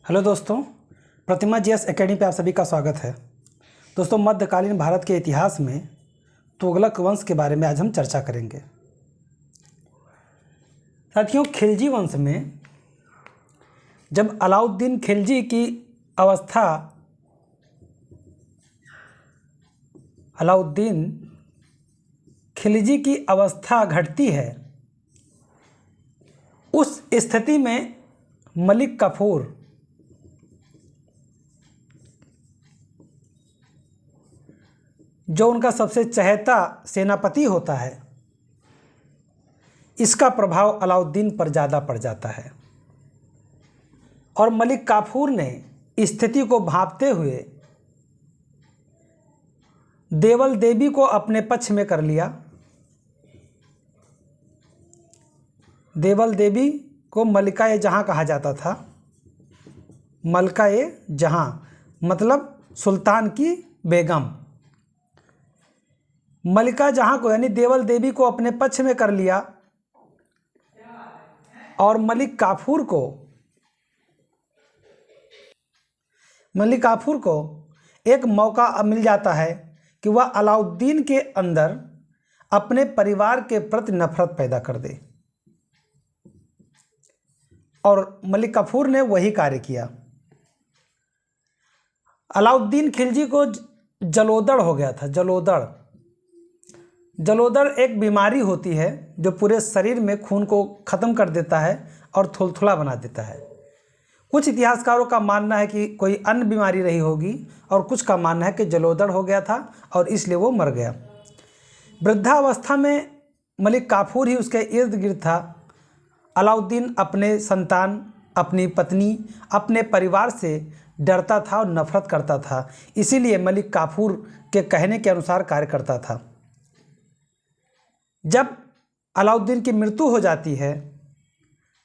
Hello दोस्तों, प्रतिमा GS academy पे आप सभी का स्वागत है। दोस्तों, मध्यकालीन भारत के इतिहास में तुगलक वंश के बारे में आज हम चर्चा करेंगे। साथियों, खिलजी वंश में जब अलाउद्दीन खिलजी की अवस्था घटती है, उस स्थिति में मलिक काफूर जो उनका सबसे चहेता सेनापति होता है, इसका प्रभाव अलाउद्दीन पर ज़्यादा पड़ जाता है और मलिक काफूर ने स्थिति को भांपते हुए देवल देवी को अपने पक्ष में कर लिया। देवल देवी को मलिका-ए जहाँ कहा जाता था। मलिका-ए जहाँ मतलब सुल्तान की बेगम। मलिका जहाँ को यानी देवल देवी को अपने पक्ष में कर लिया और मलिक काफूर को एक मौका मिल जाता है कि वह अलाउद्दीन के अंदर अपने परिवार के प्रति नफरत पैदा कर दे, और मलिक काफूर ने वही कार्य किया। अलाउद्दीन खिलजी को जलोदर हो गया था। जलोदर एक बीमारी होती है जो पूरे शरीर में खून को ख़त्म कर देता है और थुलथुला बना देता है। कुछ इतिहासकारों का मानना है कि कोई अन्य बीमारी रही होगी और कुछ का मानना है कि जलोदर हो गया था और इसलिए वो मर गया। वृद्धावस्था में मलिक काफूर ही उसके इर्द गिर्द था। अलाउद्दीन अपने संतान, अपनी पत्नी, अपने परिवार से डरता था और नफरत करता था, इसीलिए मलिक काफूर के कहने के अनुसार कार्य करता था। जब अलाउद्दीन की मृत्यु हो जाती है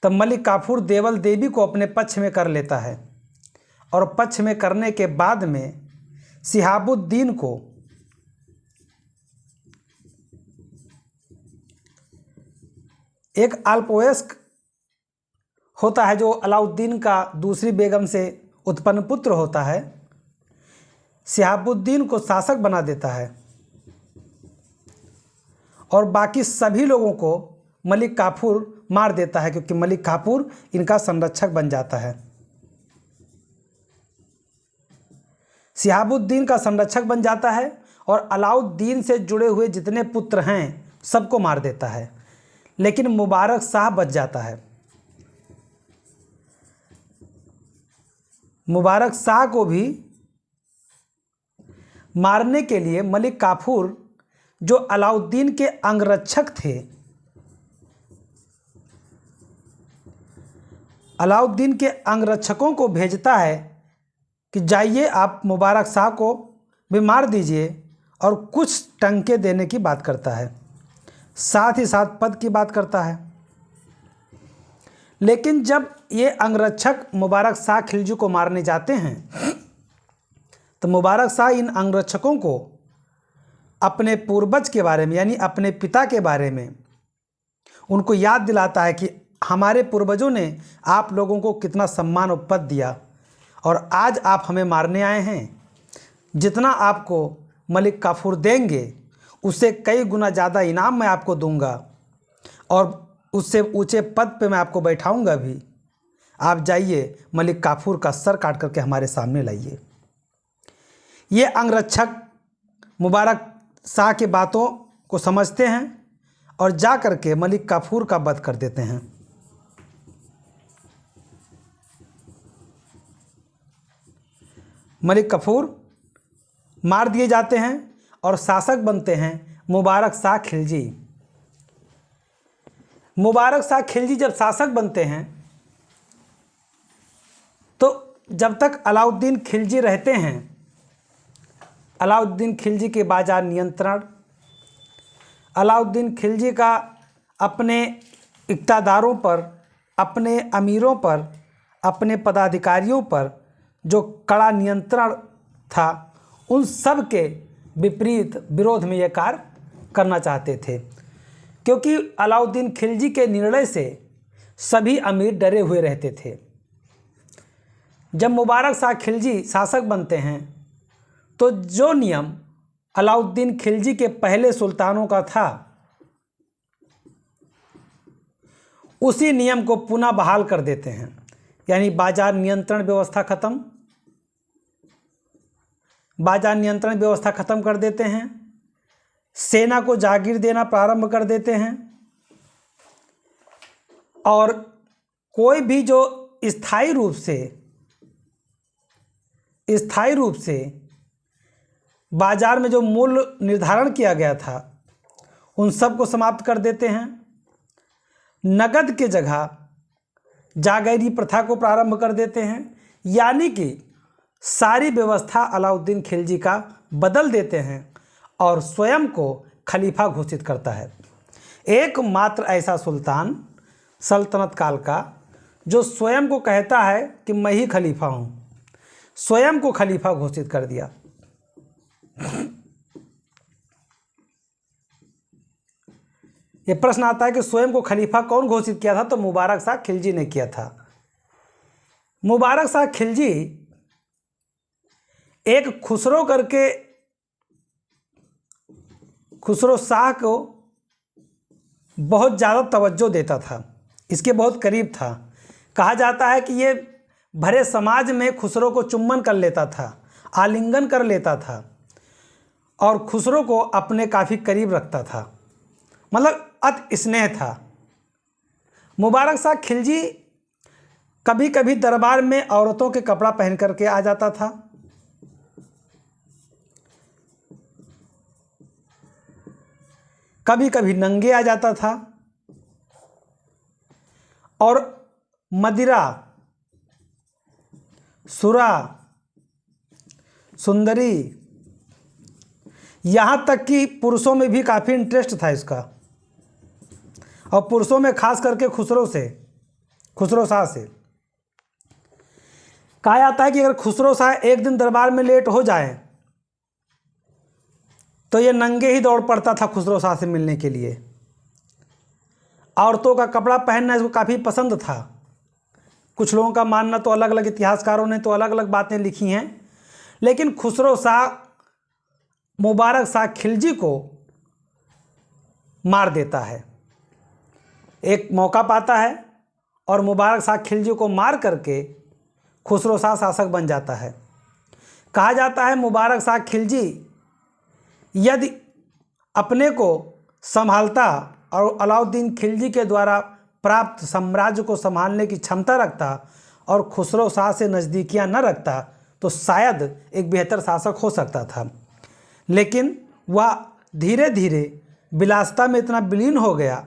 तब मलिक काफूर देवल देवी को अपने पक्ष में कर लेता है और पक्ष में करने के बाद में शिहाबुद्दीन को एक अल्पवयस्क होता है जो अलाउद्दीन का दूसरी बेगम से उत्पन्न पुत्र होता है, शिहाबुद्दीन को शासक बना देता है और बाकी सभी लोगों को मलिक काफूर मार देता है, क्योंकि मलिक काफूर इनका संरक्षक बन जाता है। शिहाबुद्दीन का संरक्षक बन जाता है और अलाउद्दीन से जुड़े हुए जितने पुत्र हैं सबको मार देता है, लेकिन मुबारक शाह बच जाता है। मुबारक शाह को भी मारने के लिए मलिक काफूर जो अलाउद्दीन के अंगरक्षक थे, अलाउद्दीन के अंगरक्षकों को भेजता है कि जाइए आप मुबारक शाह को भी मार दीजिए, और कुछ टंके देने की बात करता है, साथ ही साथ पद की बात करता है। लेकिन जब ये अंगरक्षक मुबारक शाह खिलजी को मारने जाते हैं तो मुबारक शाह इन अंगरक्षकों को अपने पूर्वज के बारे में यानी अपने पिता के बारे में उनको याद दिलाता है कि हमारे पूर्वजों ने आप लोगों को कितना सम्मान और पद दिया और आज आप हमें मारने आए हैं। जितना आपको मलिक काफूर देंगे उससे कई गुना ज़्यादा इनाम मैं आपको दूंगा और उससे ऊंचे पद पे मैं आपको बैठाऊंगा भी। आप जाइए मलिक काफूर का सर काट करके हमारे सामने लाइए। ये अंगरक्षक मुबारक शाह की बातों को समझते हैं और जा करके मलिक काफूर का वध कर देते हैं। मलिक काफूर मार दिए जाते हैं और शासक बनते हैं मुबारक शाह खिलजी। मुबारक शाह खिलजी जब शासक बनते हैं तो जब तक अलाउद्दीन खिलजी रहते हैं, अलाउद्दीन खिलजी के बाजार नियंत्रण, अलाउद्दीन खिलजी का अपने इक़्तिदारों पर, अपने अमीरों पर, अपने पदाधिकारियों पर जो कड़ा नियंत्रण था, उन सब के विपरीत विरोध में ये कार्य करना चाहते थे, क्योंकि अलाउद्दीन खिलजी के निर्णय से सभी अमीर डरे हुए रहते थे। जब मुबारक शाह खिलजी शासक बनते हैं तो जो नियम अलाउद्दीन खिलजी के पहले सुल्तानों का था उसी नियम को पुनः बहाल कर देते हैं, यानी बाजार नियंत्रण व्यवस्था खत्म कर देते हैं, सेना को जागीर देना प्रारंभ कर देते हैं और कोई भी जो स्थायी रूप से बाजार में जो मूल्य निर्धारण किया गया था उन सब को समाप्त कर देते हैं। नगद के जगह जागीरी प्रथा को प्रारंभ कर देते हैं, यानी कि सारी व्यवस्था अलाउद्दीन खिलजी का बदल देते हैं और स्वयं को खलीफा घोषित करता है। एकमात्र ऐसा सुल्तान सल्तनत काल का जो स्वयं को कहता है कि मैं ही खलीफा हूँ, स्वयं को खलीफा घोषित कर दिया। ये प्रश्न आता है कि स्वयं को खलीफा कौन घोषित किया था, तो मुबारक शाह खिलजी ने किया था। मुबारक शाह खिलजी एक खुसरो शाह को बहुत ज़्यादा तवज्जो देता था, इसके बहुत करीब था। कहा जाता है कि ये भरे समाज में खुसरो को चुम्बन कर लेता था, आलिंगन कर लेता था और खुसरो को अपने काफ़ी करीब रखता था, मतलब अति स्नेह था। मुबारक शाह खिलजी कभी कभी दरबार में औरतों के कपड़ा पहन करके आ जाता था, कभी कभी नंगे आ जाता था और मदिरा, सुरा, सुंदरी, यहाँ तक कि पुरुषों में भी काफ़ी इंटरेस्ट था इसका, और पुरुषों में खास करके खुसरो शाह से। कहा जाता है कि अगर खुसरो शाह एक दिन दरबार में लेट हो जाए तो ये नंगे ही दौड़ पड़ता था खुसरो शाह से मिलने के लिए। औरतों का कपड़ा पहनना इसको काफ़ी पसंद था। कुछ लोगों का मानना तो अलग अलग, इतिहासकारों ने तो अलग अलग बातें लिखी हैं, लेकिन खुसरो शाह मुबारक शाह खिलजी को मार देता है। एक मौका पाता है और मुबारक शाह खिलजी को मार करके खुसरो शाह शासक बन जाता है। कहा जाता है मुबारक शाह खिलजी यदि अपने को संभालता और अलाउद्दीन खिलजी के द्वारा प्राप्त साम्राज्य को संभालने की क्षमता रखता और खुसरो शाह से नज़दीकियां न रखता तो शायद एक बेहतर शासक हो सकता था, लेकिन वह धीरे धीरे विलासिता में इतना विलीन हो गया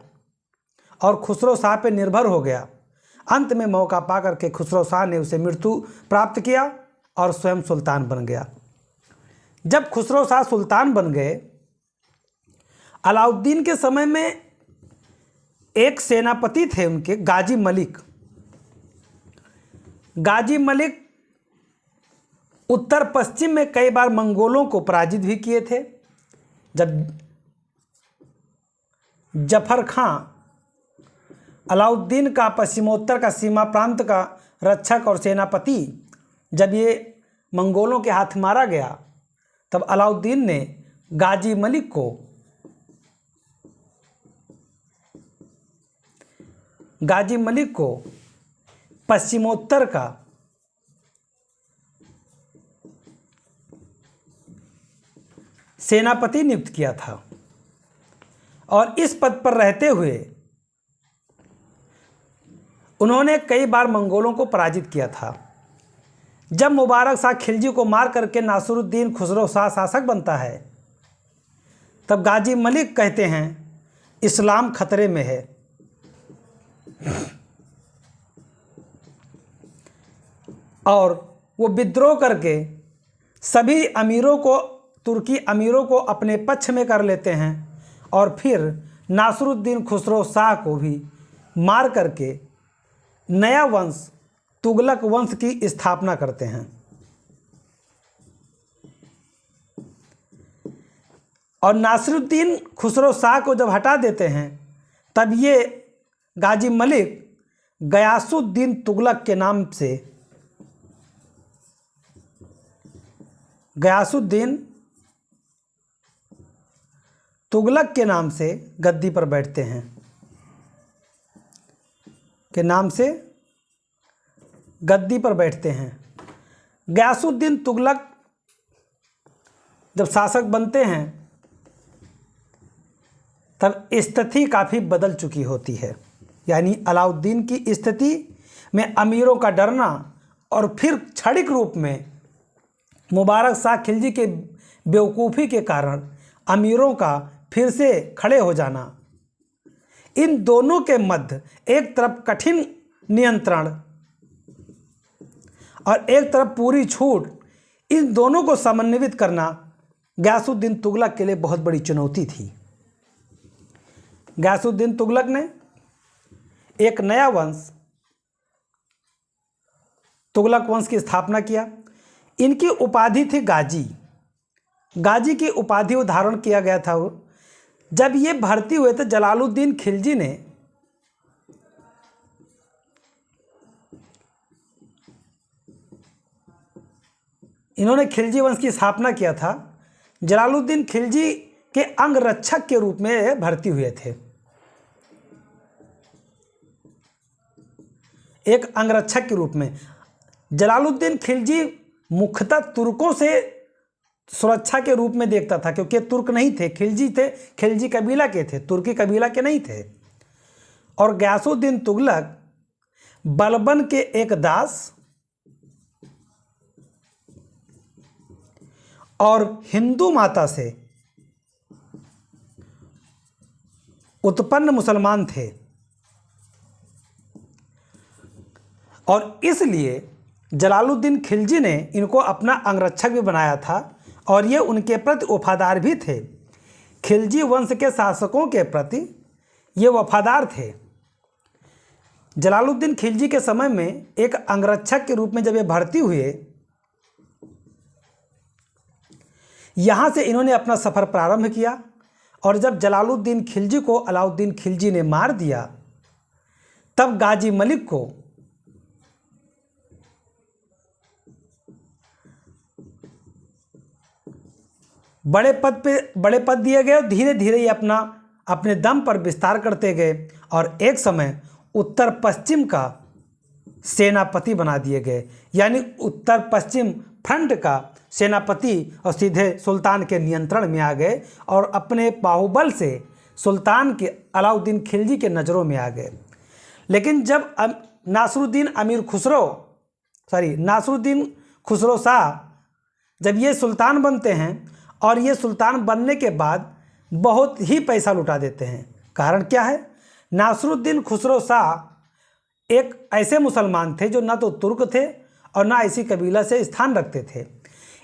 और खुसरो शाह पे निर्भर हो गया। अंत में मौका पाकर के खुसरो शाह ने उसे मृत्यु प्राप्त किया और स्वयं सुल्तान बन गया। जब खुसरो शाह सुल्तान बन गए, अलाउद्दीन के समय में एक सेनापति थे उनके, गाजी मलिक उत्तर पश्चिम में कई बार मंगोलों को पराजित भी किए थे। जब जफर खां अलाउद्दीन का पश्चिमोत्तर का सीमा प्रांत का रक्षक और सेनापति, जब ये मंगोलों के हाथ मारा गया तब अलाउद्दीन ने गाजी मलिक को पश्चिमोत्तर का सेनापति नियुक्त किया था और इस पद पर रहते हुए उन्होंने कई बार मंगोलों को पराजित किया था। जब मुबारक शाह खिलजी को मार करके नासिरुद्दीन खुसरो शाह शासक बनता है तब गाजी मलिक कहते हैं इस्लाम खतरे में है। और वो विद्रोह करके सभी तुर्की अमीरों को अपने पक्ष में कर लेते हैं और फिर नासिरुद्दीन खुसरो शाह को भी मार करके नया वंश तुगलक वंश की स्थापना करते हैं। और नासिरुद्दीन खुसरो शाह को जब हटा देते हैं तब ये गाजी मलिक गयासुद्दीन तुगलक के नाम से गयासुद्दीन तुगलक के नाम से गद्दी पर बैठते हैं, के नाम से गद्दी पर बैठते हैं। गयासुद्दीन तुगलक जब शासक बनते हैं तब स्थिति काफ़ी बदल चुकी होती है, यानी अलाउद्दीन की स्थिति में अमीरों का डरना और फिर क्षणिक रूप में मुबारक शाह खिलजी के बेवकूफ़ी के कारण अमीरों का फिर से खड़े हो जाना, इन दोनों के मध्य एक तरफ कठिन नियंत्रण और एक तरफ पूरी छूट, इन दोनों को समन्वित करना गयासुद्दीन तुगलक के लिए बहुत बड़ी चुनौती थी। गयासुद्दीन तुगलक ने एक नया वंश तुगलक वंश की स्थापना किया। इनकी उपाधि थी गाजी। गाजी की उपाधि उदाहरण किया गया था जब ये भर्ती हुए थे जलालुद्दीन खिलजी ने इन्होंने खिलजी वंश की स्थापना किया था। जलालुद्दीन खिलजी के अंगरक्षक के रूप में भर्ती हुए थे। एक अंगरक्षक के रूप में जलालुद्दीन खिलजी मुख्यतः तुर्कों से सुरक्षा के रूप में देखता था, क्योंकि तुर्क नहीं थे, खिलजी थे, खिलजी कबीला के थे, तुर्की कबीला के नहीं थे। और गयासुद्दीन तुगलक बलबन के एक दास और हिंदू माता से उत्पन्न मुसलमान थे, और इसलिए जलालुद्दीन खिलजी ने इनको अपना अंगरक्षक भी बनाया था और ये उनके प्रति वफादार भी थे। खिलजी वंश के शासकों के प्रति ये वफादार थे। जलालुद्दीन खिलजी के समय में एक अंगरक्षक के रूप में जब ये भर्ती हुए, यहाँ से इन्होंने अपना सफ़र प्रारंभ किया। और जब जलालुद्दीन खिलजी को अलाउद्दीन खिलजी ने मार दिया, तब गाजी मलिक को बड़े पद दिए गए और धीरे धीरे ये अपने दम पर विस्तार करते गए और एक समय उत्तर पश्चिम का सेनापति बना दिए गए, यानी उत्तर पश्चिम फ्रंट का सेनापति, और सीधे सुल्तान के नियंत्रण में आ गए और अपने बाहुबल से सुल्तान के अलाउद्दीन खिलजी के नज़रों में आ गए। लेकिन जब नासरुद्दीन खुसरो शाह जब ये सुल्तान बनते हैं और ये सुल्तान बनने के बाद बहुत ही पैसा लुटा देते हैं। कारण क्या है? नासरुद्दीन खुसरो शाह एक ऐसे मुसलमान थे जो ना तो तुर्क थे और ना ऐसी कबीला से स्थान रखते थे।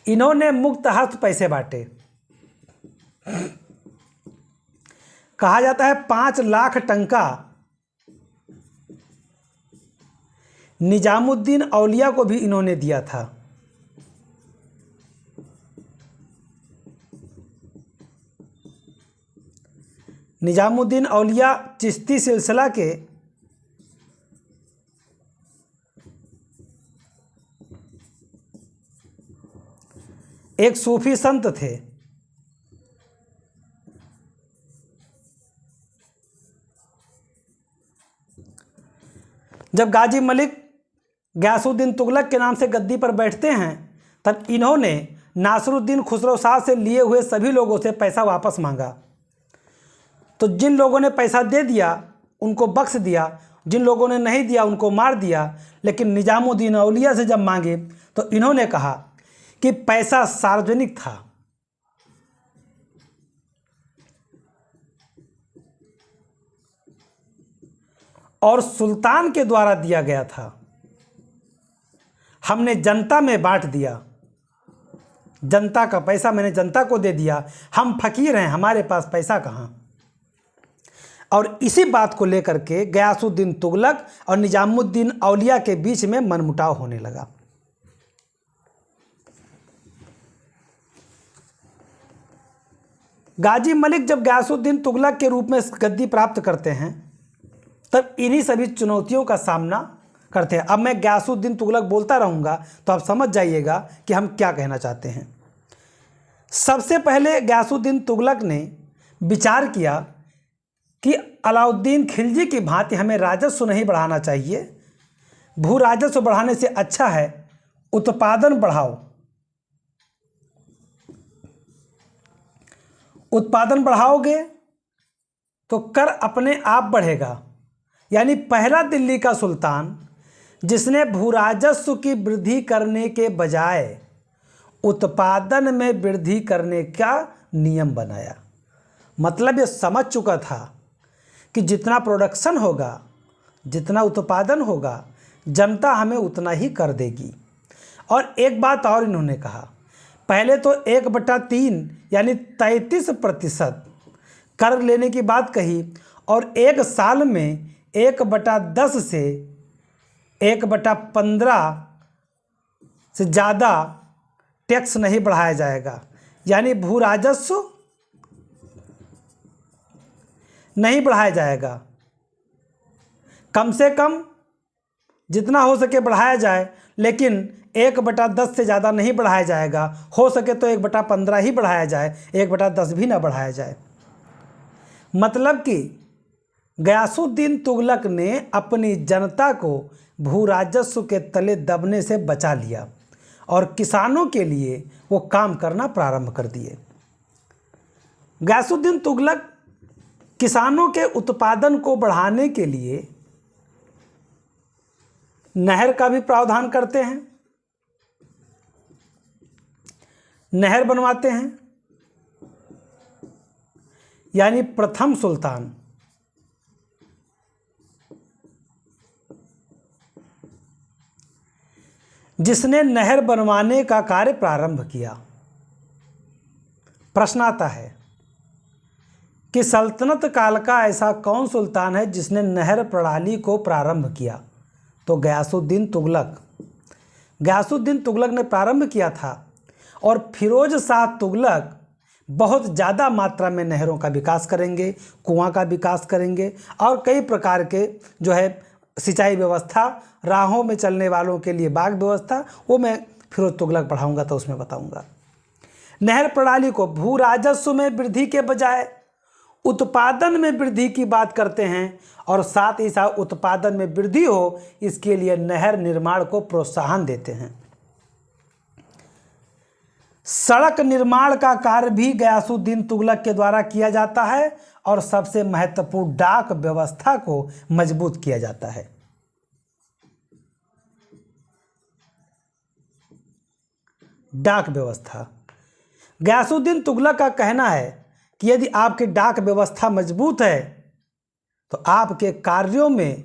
इन्होंने मुक्त हस्त पैसे बांटे। कहा जाता है 5 लाख टंका निजामुद्दीन औलिया को भी इन्होंने दिया था। निजामुद्दीन औलिया चिश्ती सिलसिला के एक सूफी संत थे। जब गाजी मलिक गयासुद्दीन तुगलक के नाम से गद्दी पर बैठते हैं, तब इन्होंने नासरुद्दीन खुसरो शाह से लिए हुए सभी लोगों से पैसा वापस मांगा। तो जिन लोगों ने पैसा दे दिया उनको बख्श दिया, जिन लोगों ने नहीं दिया उनको मार दिया। लेकिन निजामुद्दीन औलिया से जब मांगे तो इन्होंने कहा कि पैसा सार्वजनिक था, और सुल्तान के द्वारा दिया गया था, हमने जनता में बांट दिया, जनता का पैसा मैंने जनता को दे दिया, हम फकीर हैं, हमारे पास पैसा कहाँ। और इसी बात को लेकर के गयासुद्दीन तुगलक और निजामुद्दीन औलिया के बीच में मनमुटाव होने लगा। गाजी मलिक जब गयासुद्दीन तुगलक के रूप में गद्दी प्राप्त करते हैं, तब इन्हीं सभी चुनौतियों का सामना करते हैं। अब मैं गयासुद्दीन तुगलक बोलता रहूँगा तो आप समझ जाइएगा कि हम क्या कहना चाहते हैं। सबसे पहले गयासुद्दीन तुगलक ने विचार किया कि अलाउद्दीन खिलजी की भांति हमें राजस्व नहीं बढ़ाना चाहिए, भू राजस्व बढ़ाने से अच्छा है उत्पादन बढ़ाओ। उत्पादन बढ़ाओगे तो कर अपने आप बढ़ेगा। यानी पहला दिल्ली का सुल्तान जिसने भू राजस्व की वृद्धि करने के बजाय उत्पादन में वृद्धि करने का नियम बनाया। मतलब ये समझ चुका था कि जितना प्रोडक्शन होगा, जितना उत्पादन होगा, जनता हमें उतना ही कर देगी। और एक बात और इन्होंने कहा, पहले तो 1/3 यानी 33% कर लेने की बात कही, और एक साल में 1/10 से 1/15 से ज़्यादा टैक्स नहीं बढ़ाया जाएगा। यानी भू राजस्व नहीं बढ़ाया जाएगा, कम से कम जितना हो सके बढ़ाया जाए, लेकिन 1/10 से ज़्यादा नहीं बढ़ाया जाएगा। हो सके तो 1/15 ही बढ़ाया जाए, 1/10 भी ना बढ़ाया जाए। मतलब कि गयासुद्दीन तुगलक ने अपनी जनता को भू राजस्व के तले दबने से बचा लिया और किसानों के लिए वो काम करना प्रारंभ कर दिए। गयासुद्दीन तुगलक किसानों के उत्पादन को बढ़ाने के लिए नहर का भी प्रावधान करते हैं, नहर बनवाते हैं। यानी प्रथम सुल्तान जिसने नहर बनवाने का कार्य प्रारंभ किया। प्रश्न आता है कि सल्तनत काल का ऐसा कौन सुल्तान है जिसने नहर प्रणाली को प्रारंभ किया? तो गयासुद्दीन तुगलक। गयासुद्दीन तुगलक ने प्रारंभ किया था और फिरोज शाह तुगलक बहुत ज़्यादा मात्रा में नहरों का विकास करेंगे, कुआं का विकास करेंगे और कई प्रकार के जो है सिंचाई व्यवस्था, राहों में चलने वालों के लिए बाग व्यवस्था, वो मैं फिरोज तुगलक पढ़ाऊंगा तो उसमें बताऊंगा। नहर प्रणाली को भू राजस्व में वृद्धि के बजाय उत्पादन में वृद्धि की बात करते हैं और साथ ही साथ उत्पादन में वृद्धि हो इसके लिए नहर निर्माण को प्रोत्साहन देते हैं। सड़क निर्माण का कार्य भी गयासुद्दीन तुगलक के द्वारा किया जाता है और सबसे महत्वपूर्ण डाक व्यवस्था को मजबूत किया जाता है। डाक व्यवस्था, गयासुद्दीन तुगलक का कहना है कि यदि आपकी डाक व्यवस्था मजबूत है तो आपके कार्यों में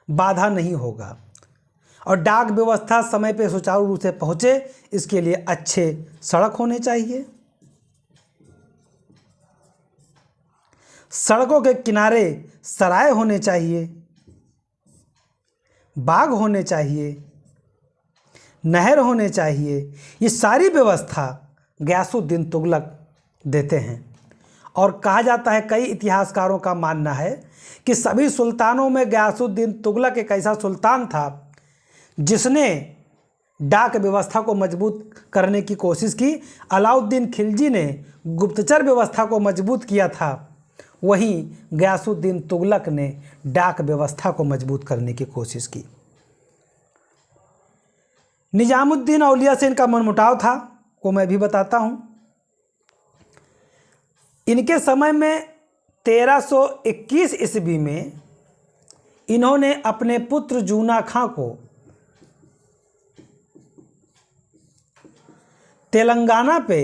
बाधा नहीं होगा और डाक व्यवस्था समय पे सुचारू रूप से पहुंचे इसके लिए अच्छे सड़क होने चाहिए, सड़कों के किनारे सराय होने चाहिए, बाग होने चाहिए, नहर होने चाहिए। ये सारी व्यवस्था गयासुद्दीन तुगलक देते हैं और कहा जाता है, कई इतिहासकारों का मानना है कि सभी सुल्तानों में गयासुद्दीन तुगलक एक ऐसा सुल्तान था जिसने डाक व्यवस्था को मजबूत करने की कोशिश की। अलाउद्दीन खिलजी ने गुप्तचर व्यवस्था को मजबूत किया था, वहीं गयासुद्दीन तुगलक ने डाक व्यवस्था को मजबूत करने की कोशिश की। निजामुद्दीन औलिया से इनका मनमुटाव था, वो मैं भी बताता हूँ। इनके समय में 1321 ईस्वी में इन्होंने अपने पुत्र जूना खां को तेलंगाना पे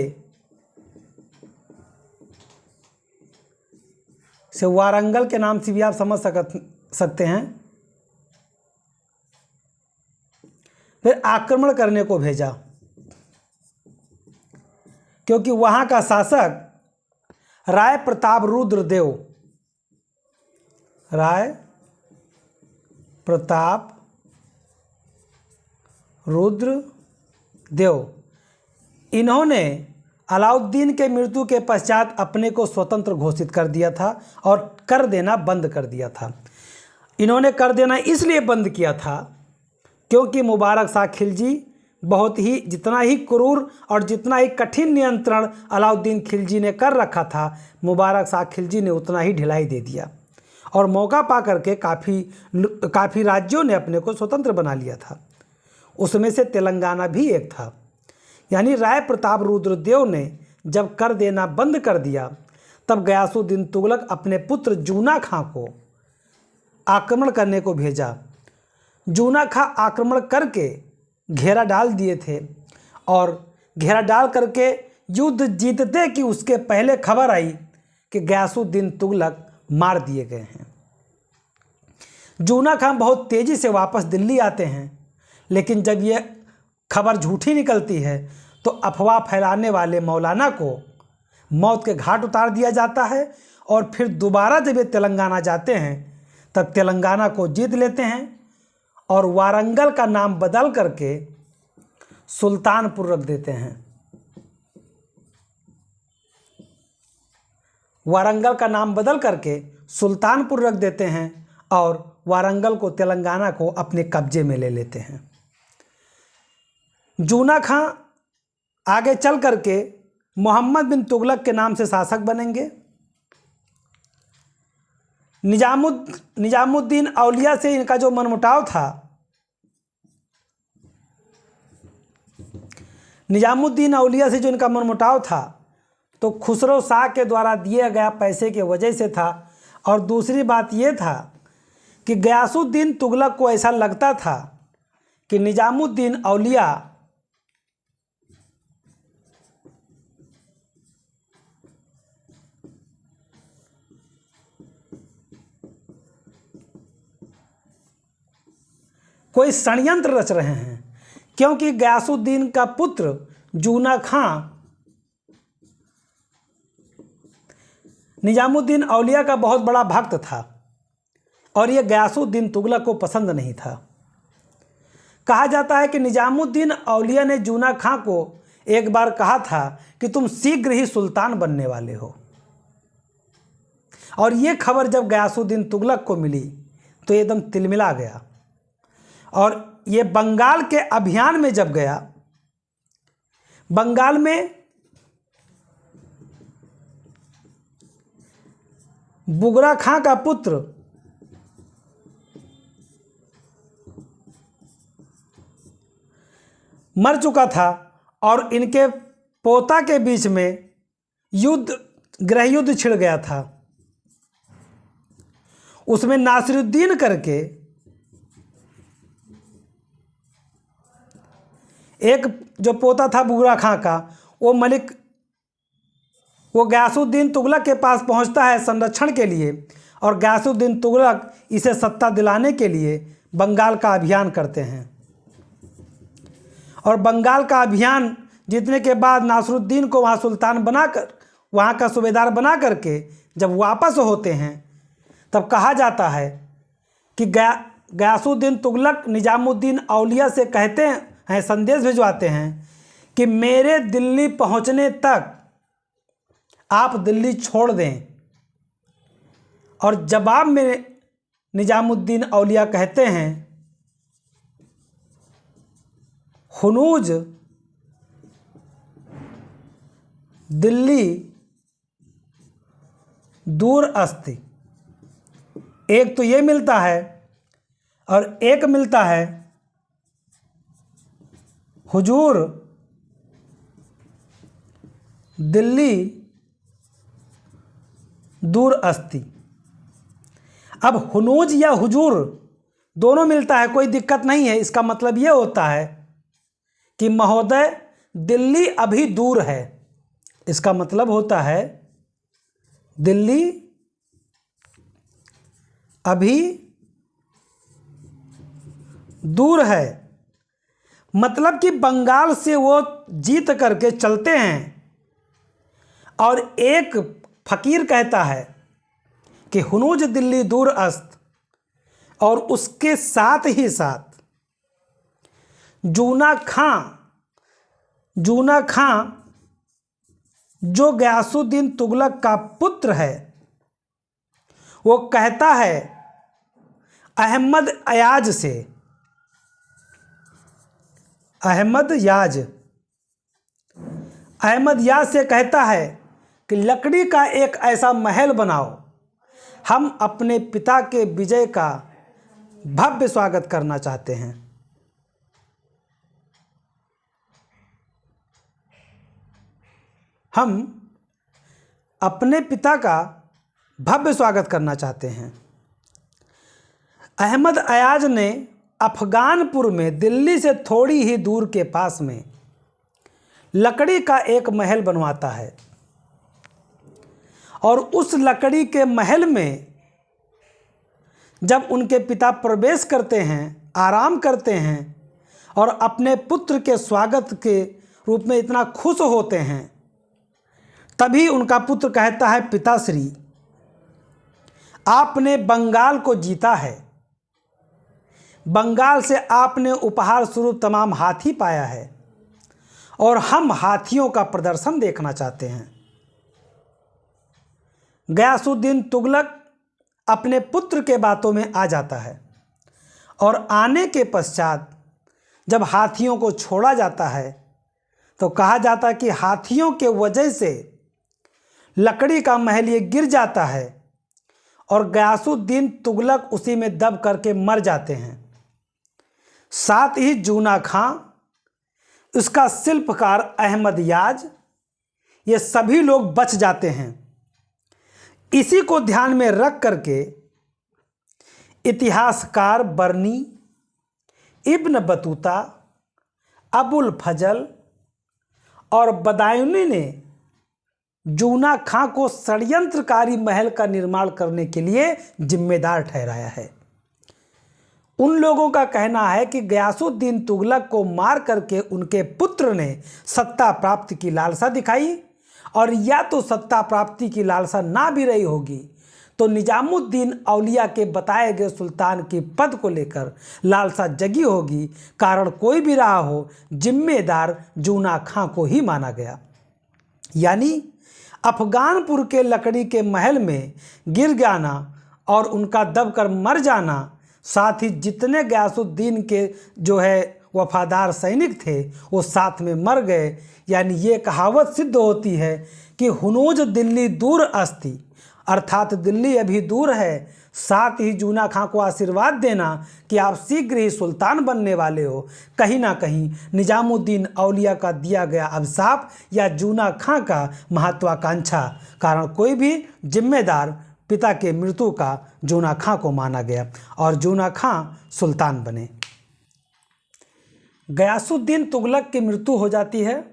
से वारंगल के नाम से भी आप समझ सकते हैं, फिर आक्रमण करने को भेजा क्योंकि वहां का शासक राय प्रताप रुद्रदेव, राय प्रताप रुद्रदेव, इन्होंने अलाउद्दीन के मृत्यु के पश्चात अपने को स्वतंत्र घोषित कर दिया था और कर देना बंद कर दिया था। इन्होंने कर देना इसलिए बंद किया था क्योंकि मुबारक शाह खिलजी बहुत ही जितना ही क्रूर और जितना ही कठिन नियंत्रण अलाउद्दीन खिलजी ने कर रखा था, मुबारक शाह खिलजी ने उतना ही ढिलाई दे दिया और मौका पा करके काफ़ी राज्यों ने अपने को स्वतंत्र बना लिया था। उसमें से तेलंगाना भी एक था। यानी राय प्रताप रुद्रदेव ने जब कर देना बंद कर दिया, तब गयासुद्दीन तुगलक अपने पुत्र जूना खां को आक्रमण करने को भेजा। जूना खां आक्रमण करके घेरा डाल दिए थे और घेरा डाल करके युद्ध जीतते कि उसके पहले खबर आई कि गयासुद्दीन तुगलक मार दिए गए हैं। जूना खां बहुत तेज़ी से वापस दिल्ली आते हैं, लेकिन जब ये खबर झूठी निकलती है तो अफवाह फैलाने वाले मौलाना को मौत के घाट उतार दिया जाता है और फिर दोबारा जब ये तेलंगाना जाते हैं तब तेलंगाना को जीत लेते हैं और वारंगल का नाम बदल करके सुल्तानपुर रख देते हैं। वारंगल का नाम बदल करके सुल्तानपुर रख देते हैं और वारंगल को तेलंगाना को अपने कब्जे में ले लेते हैं। जूना खां आगे चल करके मोहम्मद बिन तुगलक के नाम से शासक बनेंगे। निजामुद्दीन औलिया से इनका जो मनमुटाव था, निजामुद्दीन औलिया से जो इनका मनमुटाव था तो खुसरो शाह के द्वारा दिए गया पैसे के वजह से था। और दूसरी बात ये था कि गयासुद्दीन तुगलक को ऐसा लगता था कि निजामुद्दीन औलिया कोई षड्यंत्र रच रहे हैं, क्योंकि गयासुद्दीन का पुत्र जूना खां निजामुद्दीन औलिया का बहुत बड़ा भक्त था और ये गयासुद्दीन तुगलक को पसंद नहीं था। कहा जाता है कि निजामुद्दीन औलिया ने जूना खां को एक बार कहा था कि तुम शीघ्र ही सुल्तान बनने वाले हो, और ये खबर जब गयासुद्दीन तुगलक को मिली तो एकदम तिलमिला गया और ये बंगाल के अभियान में जब गया, बंगाल में बुगरा खां का पुत्र मर चुका था और इनके पोता के बीच में गृह युद्ध छिड़ गया था। उसमें नासिरुद्दीन करके एक जो पोता था बुगरा खां का, वो गयासुद्दीन तुगलक के पास पहुंचता है संरक्षण के लिए, और गयासुद्दीन तुगलक इसे सत्ता दिलाने के लिए बंगाल का अभियान करते हैं। और बंगाल का अभियान जीतने के बाद नासिरुद्दीन को वहाँ सुल्तान बनाकर, वहाँ का सूबेदार बना करके जब वापस होते हैं, तब कहा जाता है कि गयासुद्दीन तुगलक निजामुद्दीन औलिया से कहते हैं, संदेश भिजवाते हैं कि मेरे दिल्ली पहुँचने तक आप दिल्ली छोड़ दें। और जवाब में निजामुद्दीन औलिया कहते हैं, हुनूज दिल्ली दूर अस्ति। एक तो ये मिलता है और एक मिलता है हुजूर दिल्ली दूर अस्ति। अब हुनूज या हुजूर दोनों मिलता है, कोई दिक्कत नहीं है। इसका मतलब ये होता है कि महोदय दिल्ली अभी दूर है। इसका मतलब होता है दिल्ली अभी दूर है। मतलब कि बंगाल से वो जीत करके चलते हैं और एक फकीर कहता है कि हुनूज दिल्ली दूर अस्त, और उसके साथ ही साथ जूना खां जो गयासुद्दीन तुगलक का पुत्र है, वो कहता है अहमद अयाज से, अहमद याज से कहता है कि लकड़ी का एक ऐसा महल बनाओ, हम अपने पिता के विजय का भव्य स्वागत करना चाहते हैं। हम अपने पिता का भव्य स्वागत करना चाहते हैं। अहमद अयाज ने अफगानपुर में दिल्ली से थोड़ी ही दूर के पास में लकड़ी का एक महल बनवाता है और उस लकड़ी के महल में जब उनके पिता प्रवेश करते हैं, आराम करते हैं और अपने पुत्र के स्वागत के रूप में इतना खुश होते हैं, तभी उनका पुत्र कहता है, पिताश्री आपने बंगाल को जीता है, बंगाल से आपने उपहार स्वरूप तमाम हाथी पाया है और हम हाथियों का प्रदर्शन देखना चाहते हैं। गयासुद्दीन तुगलक अपने पुत्र के बातों में आ जाता है और आने के पश्चात जब हाथियों को छोड़ा जाता है तो कहा जाता है कि हाथियों के वजह से लकड़ी का महल ये गिर जाता है और गयासुद्दीन तुगलक उसी में दब करके मर जाते हैं। साथ ही जूना खां, उसका शिल्पकार अहमद याज, ये सभी लोग बच जाते हैं। इसी को ध्यान में रख करके इतिहासकार बर्नी, इब्न बतूता, अबुल फजल और बदायूनी ने जूना खां को षड्यंत्रकारी महल का निर्माण करने के लिए जिम्मेदार ठहराया है। उन लोगों का कहना है कि गयासुद्दीन तुगलक को मार करके उनके पुत्र ने सत्ता प्राप्ति की लालसा दिखाई और या तो सत्ता प्राप्ति की लालसा ना भी रही होगी तो निजामुद्दीन औलिया के बताए गए सुल्तान की पद को लेकर लालसा जगी होगी। कारण कोई भी रहा हो, जिम्मेदार जूना खां को ही माना गया। यानी अफगानपुर के लकड़ी के महल में गिर जाना और उनका दबकर मर जाना, साथ ही जितने गयासुद्दीन के जो है वफादार सैनिक थे वो साथ में मर गए। यानी ये कहावत सिद्ध होती है कि हुनूज दिल्ली दूर अस्ति, अर्थात दिल्ली अभी दूर है। साथ ही जूना खां को आशीर्वाद देना कि आप शीघ्र ही सुल्तान बनने वाले हो। कहीं ना कहीं निजामुद्दीन औलिया का दिया गया अभिशाप या जूना खां का महत्वाकांक्षा कारण कोई भी जिम्मेदार पिता के मृत्यु का जूना खां को माना गया और जूना खां सुल्तान बने। गयासुद्दीन तुगलक की मृत्यु हो जाती है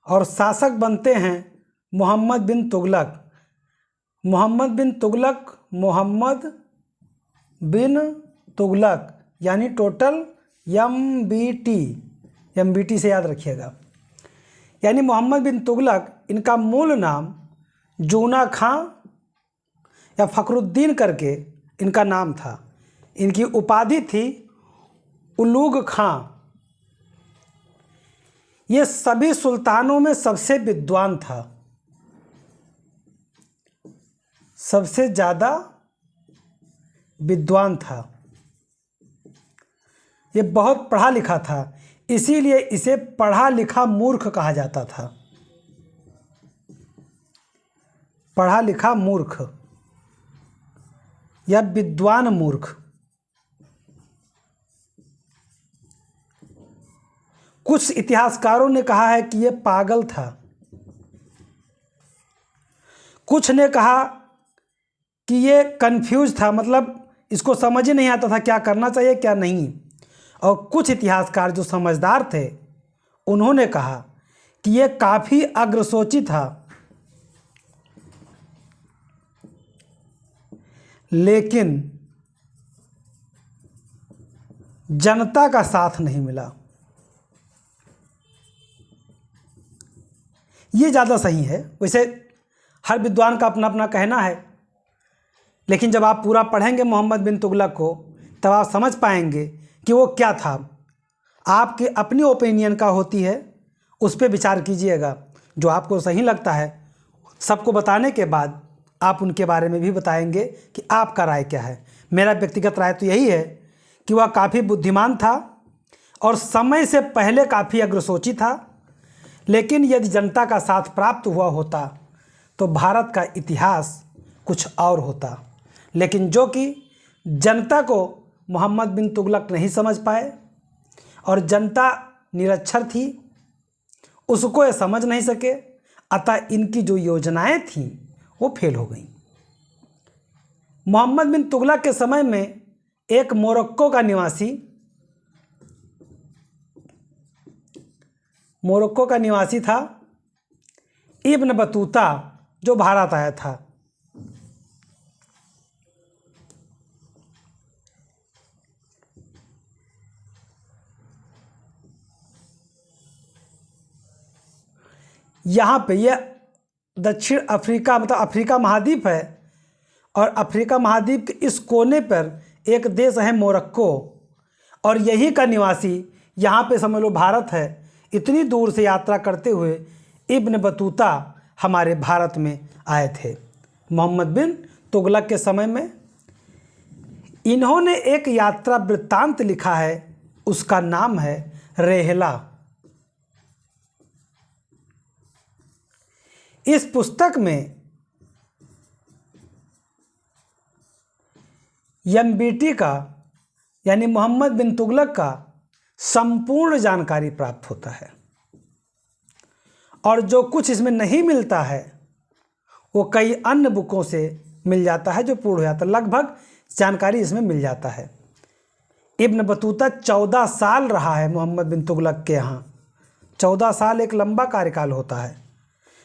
और शासक बनते हैं मोहम्मद बिन तुगलक। मोहम्मद बिन तुगलक यानी टोटल MBT से याद रखिएगा। यानी मोहम्मद बिन तुगलक, इनका मूल नाम जूना खां या फखरुद्दीन करके इनका नाम था। इनकी उपाधि थी उलूग खां। ये सभी सुल्तानों में सबसे विद्वान था, सबसे ज़्यादा विद्वान था। ये बहुत पढ़ा लिखा था, इसीलिए इसे पढ़ा लिखा मूर्ख कहा जाता था। पढ़ा लिखा मूर्ख या विद्वान मूर्ख। कुछ इतिहासकारों ने कहा है कि यह पागल था, कुछ ने कहा कि ये कंफ्यूज था, मतलब इसको समझ ही नहीं आता था क्या करना चाहिए क्या नहीं। और कुछ इतिहासकार जो समझदार थे उन्होंने कहा कि ये काफ़ी अग्रसोची था, लेकिन जनता का साथ नहीं मिला। ये ज़्यादा सही है। वैसे हर विद्वान का अपना अपना कहना है, लेकिन जब आप पूरा पढ़ेंगे मोहम्मद बिन तुगलक को तब आप समझ पाएंगे कि वो क्या था। आपकी अपनी ओपिनियन का होती है, उस पर विचार कीजिएगा। जो आपको सही लगता है सबको बताने के बाद आप उनके बारे में भी बताएंगे कि आपका राय क्या है। मेरा व्यक्तिगत राय तो यही है कि वह काफ़ी बुद्धिमान था और समय से पहले काफ़ी अग्रसोची था, लेकिन यदि जनता का साथ प्राप्त हुआ होता तो भारत का इतिहास कुछ और होता। लेकिन जो कि जनता को मोहम्मद बिन तुगलक नहीं समझ पाए और जनता निरक्षर थी, उसको ये समझ नहीं सके, अतः इनकी जो योजनाएं थीं वो फेल हो गईं। मोहम्मद बिन तुगलक के समय में एक मोरक्को का निवासी था इब्न बतूता, जो भारत आया था। यहाँ पे यह दक्षिण अफ्रीका मतलब अफ्रीका महाद्वीप है, और अफ्रीका महाद्वीप के इस कोने पर एक देश है मोरक्को, और यहीं का निवासी यहाँ पे समझ लो भारत है। इतनी दूर से यात्रा करते हुए इब्न बतूता हमारे भारत में आए थे मोहम्मद बिन तुगलक के समय में। इन्होंने एक यात्रा वृत्तांत लिखा है, उसका नाम है रेहला। इस पुस्तक में एमबीटी का यानी मोहम्मद बिन तुगलक का संपूर्ण जानकारी प्राप्त होता है, और जो कुछ इसमें नहीं मिलता है वो कई अन्य बुकों से मिल जाता है जो पूर्ण हो जाता है। लगभग जानकारी इसमें मिल जाता है। इब्न बतूता 14 साल रहा है मोहम्मद बिन तुगलक के यहाँ। 14 साल एक लंबा कार्यकाल होता है,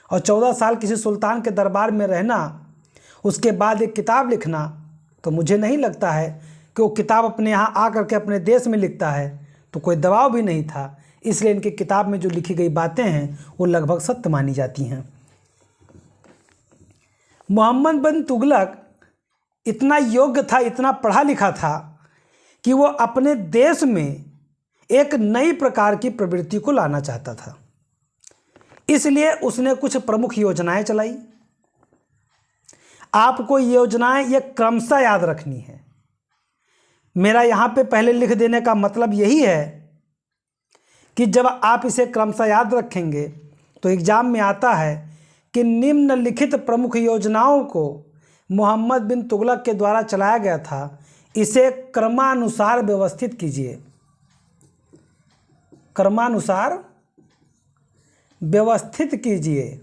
और 14 साल किसी सुल्तान के दरबार में रहना, उसके बाद एक किताब लिखना, तो मुझे नहीं लगता है कि वो किताब अपने यहाँ आकर के अपने देश में लिखता है, तो कोई दबाव भी नहीं था, इसलिए इनकी किताब में जो लिखी गई बातें हैं वो लगभग सत्य मानी जाती हैं। मोहम्मद बिन तुगलक इतना योग्य था, इतना पढ़ा लिखा था कि वो अपने देश में एक नई प्रकार की प्रवृत्ति को लाना चाहता था। इसलिए उसने कुछ प्रमुख योजनाएं चलाई। आपको योजनाएं ये क्रमशः याद रखनी है। मेरा यहाँ पे पहले लिख देने का मतलब यही है कि जब आप इसे क्रमशः याद रखेंगे तो एग्जाम में आता है कि निम्नलिखित प्रमुख योजनाओं को मोहम्मद बिन तुगलक के द्वारा चलाया गया था, इसे क्रमानुसार व्यवस्थित कीजिए। क्रमानुसार व्यवस्थित कीजिए,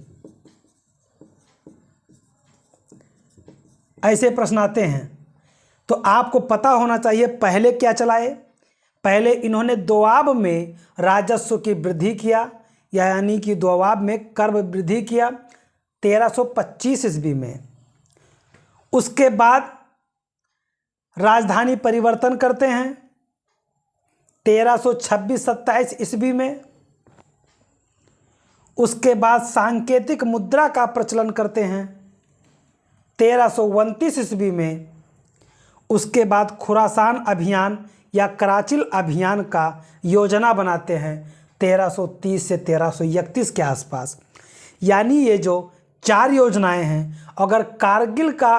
ऐसे प्रश्न आते हैं। तो आपको पता होना चाहिए पहले क्या चलाए। पहले इन्होंने दोआब में राजस्व की वृद्धि किया, यानी कि दोआब में कर वृद्धि किया 1325 ईस्वी में। उसके बाद राजधानी परिवर्तन करते हैं 1326-27 ईस्वी में। उसके बाद सांकेतिक मुद्रा का प्रचलन करते हैं 1329 ईस्वी में। उसके बाद खुरासान अभियान या कराचिल अभियान का योजना बनाते हैं 1330 से 1331 के आसपास। यानी ये जो 4 योजनाएं हैं, अगर कारगिल का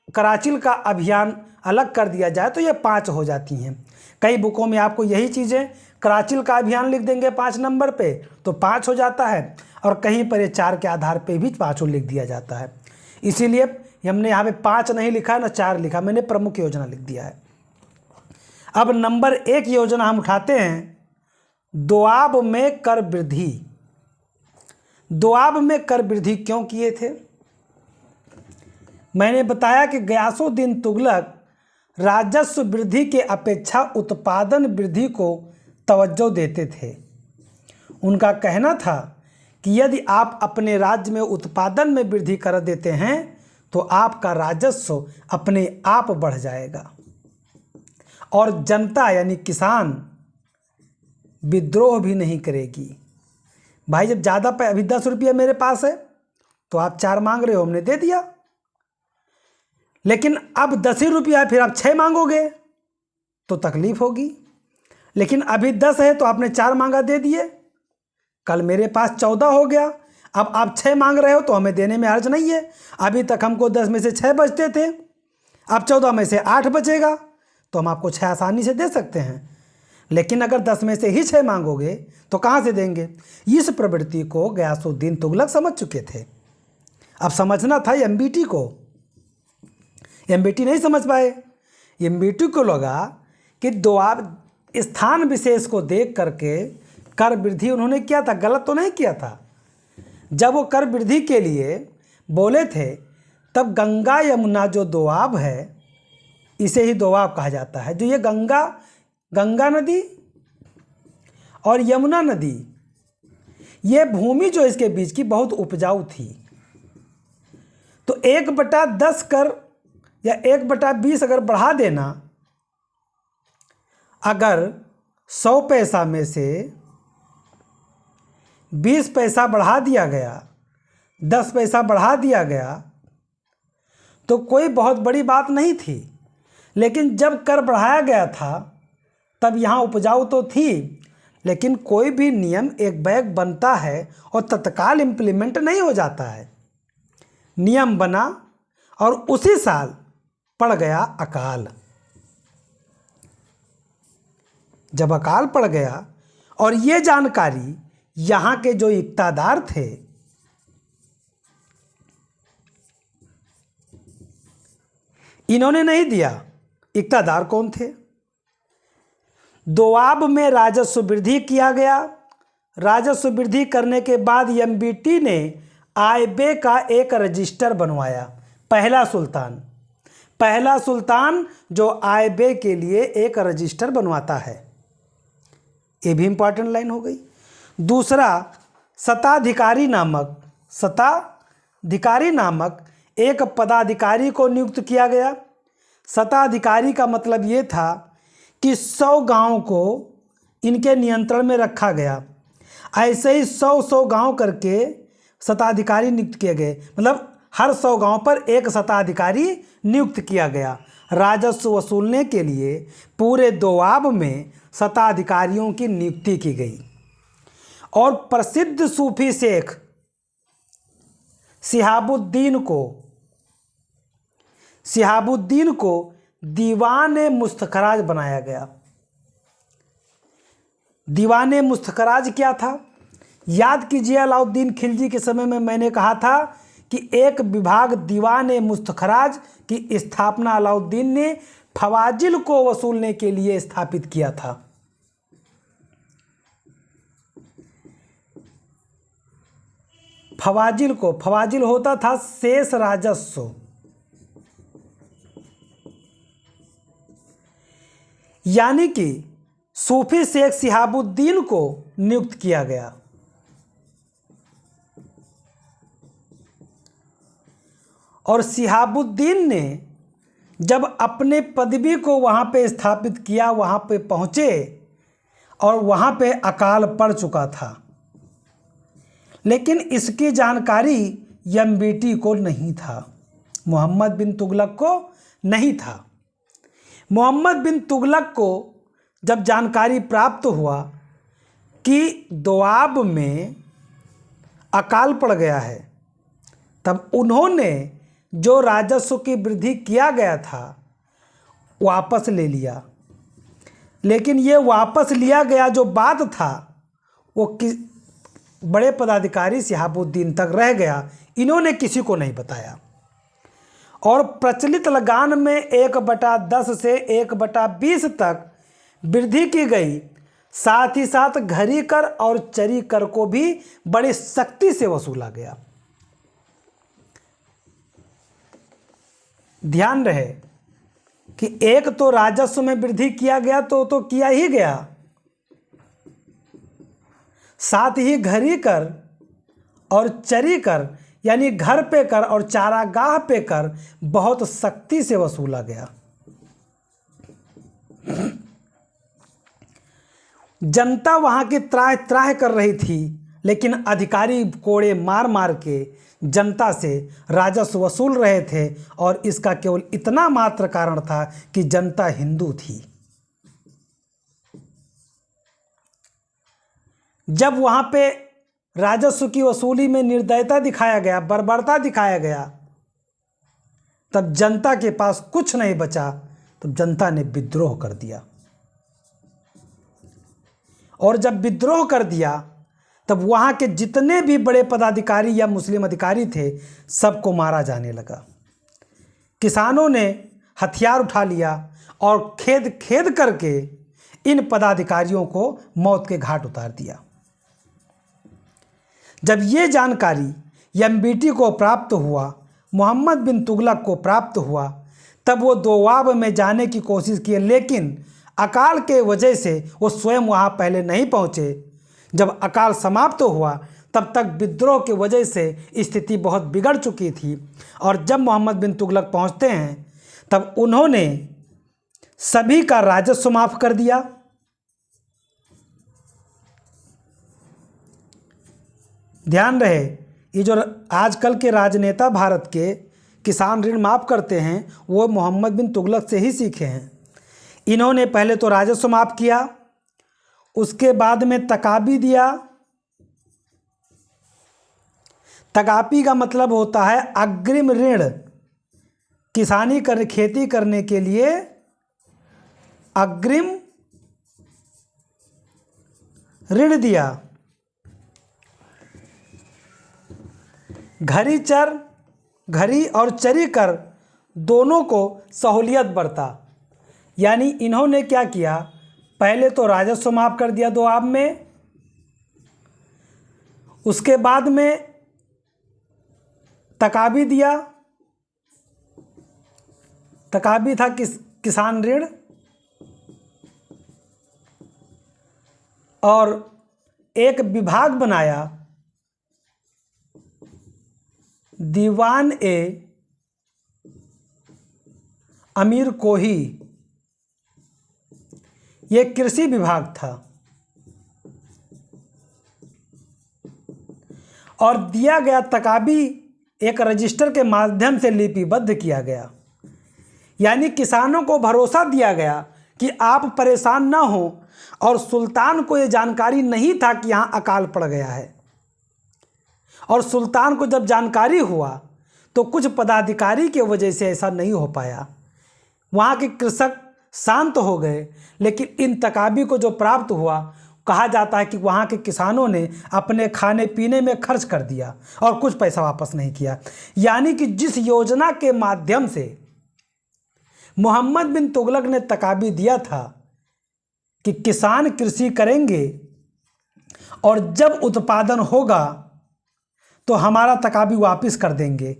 कराचिल का अभियान अलग कर दिया जाए तो ये 5 हो जाती हैं। कई बुकों में आपको यही चीज़ें, कराचिल का अभियान लिख देंगे 5 नंबर पे तो 5 हो जाता है, और कहीं पर ये 4 के आधार पे भी 5 लिख दिया जाता है। इसीलिए हमने यहाँ पे 5 नहीं लिखा ना 4 लिखा, मैंने प्रमुख योजना लिख दिया है। अब नंबर 1 योजना हम उठाते हैं, दोआब में कर वृद्धि। दोआब में कर वृद्धि क्यों किए थे? मैंने बताया कि गयासुद्दीन तुगलक राजस्व वृद्धि के अपेक्षा उत्पादन वृद्धि को तवज्जो देते थे। उनका कहना था कि यदि आप अपने राज्य में उत्पादन में वृद्धि कर देते हैं तो आपका राजस्व अपने आप बढ़ जाएगा और जनता यानी किसान विद्रोह भी नहीं करेगी। भाई जब ज़्यादा अभी 10 रुपया मेरे पास है तो आप 4 मांग रहे हो, हमने दे दिया। लेकिन अब 10 ही रुपया है, फिर आप 6 मांगोगे तो तकलीफ होगी। लेकिन अभी 10 है तो आपने 4 मांगा, दे दिए। कल मेरे पास 14 हो गया, अब आप 6 मांग रहे हो तो हमें देने में हर्ज नहीं है। अभी तक हमको 10 में से 6 बचते थे, अब 14 में से 8 बचेगा तो हम आपको 6 आसानी से दे सकते हैं। लेकिन अगर 10 में से ही 6 मांगोगे तो कहाँ से देंगे? इस प्रवृत्ति को गयासुद्दीन तुगलक समझ चुके थे। अब समझना था एमबीटी को, एमबीटी नहीं समझ पाए। एमबीटी को लगा कि दोआब स्थान विशेष को देख करके कर वृद्धि उन्होंने किया था, गलत तो नहीं किया था। जब वो कर वृद्धि के लिए बोले थे तब गंगा यमुना जो दोआब है, इसे ही दोआब कहा जाता है। जो ये गंगा नदी और यमुना नदी, ये भूमि जो इसके बीच की बहुत उपजाऊ थी, तो 1/10 कर या 1/20 अगर बढ़ा देना, अगर 100 पैसा में से 20 पैसा बढ़ा दिया गया, 10 पैसा बढ़ा दिया गया तो कोई बहुत बड़ी बात नहीं थी। लेकिन जब कर बढ़ाया गया था तब यहाँ उपजाऊ तो थी, लेकिन कोई भी नियम एक बैग बनता है और तत्काल इम्प्लीमेंट नहीं हो जाता है। नियम बना और उसी साल पड़ गया अकाल। जब अकाल पड़ गया और ये जानकारी यहाँ के जो इक्तादार थे, इन्होंने नहीं दिया। इक्तादार कौन थे? दोआब में राजस्व वृद्धि किया गया। राजस्व वृद्धि करने के बाद एमबीटी ने आय व्यय का एक रजिस्टर बनवाया। पहला सुल्तान जो आय व्यय के लिए एक रजिस्टर बनवाता है, ये भी इंपॉर्टेंट लाइन हो गई। दूसरा, शताधिकारी नामक एक पदाधिकारी को नियुक्त किया गया। शताधिकारी का मतलब ये था कि 100 गांव को इनके नियंत्रण में रखा गया। ऐसे ही 100 गांव करके शताधिकारी नियुक्त किए गए, मतलब हर 100 गांव पर एक शताधिकारी नियुक्त किया गया। राजस्व वसूलने के लिए पूरे दोआब में शताधिकारियों की नियुक्ति की गई। और प्रसिद्ध सूफी शेख शिहाबुद्दीन को दीवाने मुस्तखराज बनाया गया। दीवाने मुस्तखराज क्या था? याद कीजिए, अलाउद्दीन खिलजी के समय में मैंने कहा था कि एक विभाग दीवाने मुस्तखराज की स्थापना अलाउद्दीन ने फवाजिल को वसूलने के लिए स्थापित किया था। फवाजिल होता था शेष राजस्व। यानी कि सूफी शेख शिहाबुद्दीन को नियुक्त किया गया। और शिहाबुद्दीन ने जब अपने पदवी को वहाँ पे स्थापित किया, वहाँ पे पहुँचे और वहाँ पे अकाल पड़ चुका था, लेकिन इसकी जानकारी एमबीटी को नहीं था, मोहम्मद बिन तुगलक को नहीं था। मोहम्मद बिन तुगलक को जब जानकारी प्राप्त हुआ कि दोआब में अकाल पड़ गया है, तब उन्होंने जो राजस्व की वृद्धि किया गया था वापस ले लिया। लेकिन ये वापस लिया गया जो बात था वो बड़े पदाधिकारी शिहाबुद्दीन तक रह गया, इन्होंने किसी को नहीं बताया। और प्रचलित लगान में 1/10 से 1/20 तक वृद्धि की गई। साथ ही साथ घरी कर और चरी कर को भी बड़ी सख्ती से वसूला गया। ध्यान रहे कि एक तो राजस्व में वृद्धि किया गया तो किया ही गया, साथ ही घरी कर और चरी कर यानी घर पे कर और चारागाह पे कर बहुत सख्ती से वसूला गया। जनता वहां की त्राह त्राह कर रही थी, लेकिन अधिकारी कोड़े मार मार के जनता से राजस्व वसूल रहे थे। और इसका केवल इतना मात्र कारण था कि जनता हिंदू थी। जब वहां पे राजस्व की वसूली में निर्दयता दिखाया गया, बर्बरता दिखाया गया, तब जनता के पास कुछ नहीं बचा, तब जनता ने विद्रोह कर दिया। और जब विद्रोह कर दिया तब वहाँ के जितने भी बड़े पदाधिकारी या मुस्लिम अधिकारी थे सबको मारा जाने लगा। किसानों ने हथियार उठा लिया और खेद खेद करके इन पदाधिकारियों को मौत के घाट उतार दिया। जब ये जानकारी एमबीटी को प्राप्त हुआ, मोहम्मद बिन तुगलक को प्राप्त हुआ, तब वो दोआब में जाने की कोशिश की, लेकिन अकाल के वजह से वो स्वयं वहाँ पहले नहीं पहुँचे। जब अकाल समाप्त हुआ तब तक विद्रोह की वजह से स्थिति बहुत बिगड़ चुकी थी, और जब मोहम्मद बिन तुगलक पहुँचते हैं तब उन्होंने सभी का राजस्व माफ़ कर दिया। ध्यान रहे, ये जो आजकल के राजनेता भारत के किसान ऋण माफ़ करते हैं वो मोहम्मद बिन तुगलक से ही सीखे हैं। इन्होंने पहले तो राजस्व माफ़ किया, उसके बाद में तकाबी दिया। तकाबी का मतलब होता है अग्रिम ऋण, खेती करने के लिए अग्रिम ऋण दिया। घरी और चरी कर दोनों को सहूलियत बरता। यानी इन्होंने क्या किया, पहले तो राजस्व माफ़ कर दिया दोआब में, उसके बाद में तकाबी दिया। तकाबी था किसान ऋण, और एक विभाग बनाया दीवान ए अमीर कोही, ये कृषि विभाग था, और दिया गया तकाबी एक रजिस्टर के माध्यम से लिपिबद्ध किया गया। यानी किसानों को भरोसा दिया गया कि आप परेशान ना हो, और सुल्तान को ये जानकारी नहीं था कि यहाँ अकाल पड़ गया है। और सुल्तान को जब जानकारी हुआ तो कुछ पदाधिकारी की वजह से ऐसा नहीं हो पाया, वहाँ के कृषक शांत हो गए। लेकिन इन तकाबी को जो प्राप्त हुआ, कहा जाता है कि वहाँ के किसानों ने अपने खाने पीने में खर्च कर दिया और कुछ पैसा वापस नहीं किया। यानी कि जिस योजना के माध्यम से मोहम्मद बिन तुगलक ने तकाबी दिया था कि किसान कृषि करेंगे और जब उत्पादन होगा तो हमारा तकाबी वापस कर देंगे